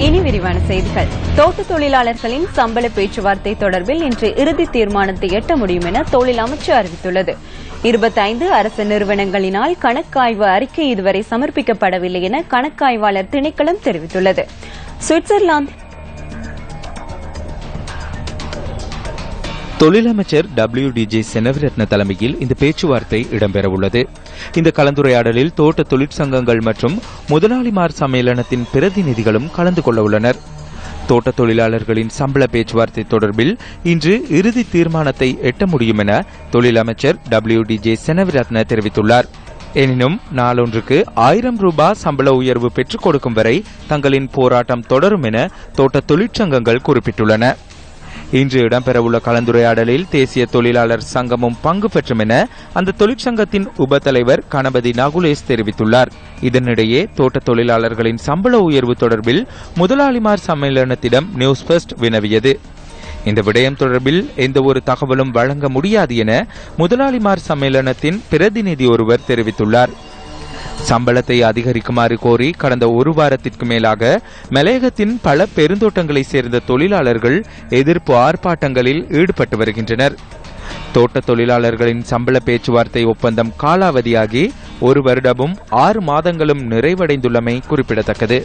இனி விரிவான செய்திகள். தோட்ட தொழிலாளர்களின் சம்பள பேச்சுவார்த்தை தொடர்பில் இன்று இறுதி தீர்மானத்தை எட்ட முடியும் என தொழில் அமைச்சு அறிவித்துள்ளது. 25 அரசு நிறுவனங்களினால் கணக்காய்வு அறிக்கை இதுவரை சமர்ப்பிக்கப்படவில்லை என கணக்காய்வாளர் திணைக்களம் தெரிவித்துள்ளது. சுவிட்சர்லாந்து தொழிலமைச்சர் WDJ செனவிரத்ன தலைமையில் இந்த பேச்சுவார்த்தை இடம்பெறவுள்ளது. இந்த கலந்துரையாடலில் தோட்ட தொழிற்சங்கங்கள் மற்றும் முதலாளிமார் சம்மேளனத்தின் பிரதிநிதிகளும் கலந்து கொள்ள உள்ளனர். தோட்ட தொழிலாளர்களின் சம்பள பேச்சுவார்த்தை தொடர்பில் இன்று இறுதி தீர்மானத்தை எட்ட முடியும் என தொழிலமைச்சர் WDJ செனவிரத்ன தெரிவித்துள்ளார். எனினும் நாளொன்றுக்கு 1000 ரூபாய் சம்பள உயர்வு பெற்றுக் கொடுக்கும் வரை தங்களின் போராட்டம் தொடரும் என தோட்ட தொழிற்சங்கங்கள் குறிப்பிட்டுள்ளன. இன்று இடம்பெறவுள்ள கலந்துரையாடலில் தேசிய தொழிலாளர் சங்கமும் பங்கு பெற்றும் என அந்த தொழிற்சங்கத்தின் உப தலைவர் கணபதி நகுலேஷ் தெரிவித்துள்ளார். இதனிடையே தோட்ட தொழிலாளர்களின் சம்பள உயர்வு தொடர்பில் முதலாளிமார் சம்மேளனத்திடம் நியூஸ் ஃபர்ஸ்ட் வினவியது. இந்த விடயம் தொடர்பில் எந்த ஒரு தகவலும் வழங்க முடியாது என முதலாளிமார் சம்மேளனத்தின் பிரதிநிதி ஒருவர் தெரிவித்துள்ளார். சம்பளத்தை அதிகரிக்குமாறு கோரி கடந்த ஒரு வாரத்திற்கு மேலாக மலையகத்தின் பல பெருந்தோட்டங்களை சேர்ந்த தொழிலாளர்கள் எதிர்ப்பு ஆர்ப்பாட்டங்களில் ஈடுபட்டு வருகின்றனர். தோட்ட தொழிலாளர்களின் சம்பள பேச்சுவார்த்தை ஒப்பந்தம் காலாவதியாகி 1 வருடமும் 6 மாதங்களும் நிறைவடைந்துள்ளமை குறிப்பிடத்தக்கது.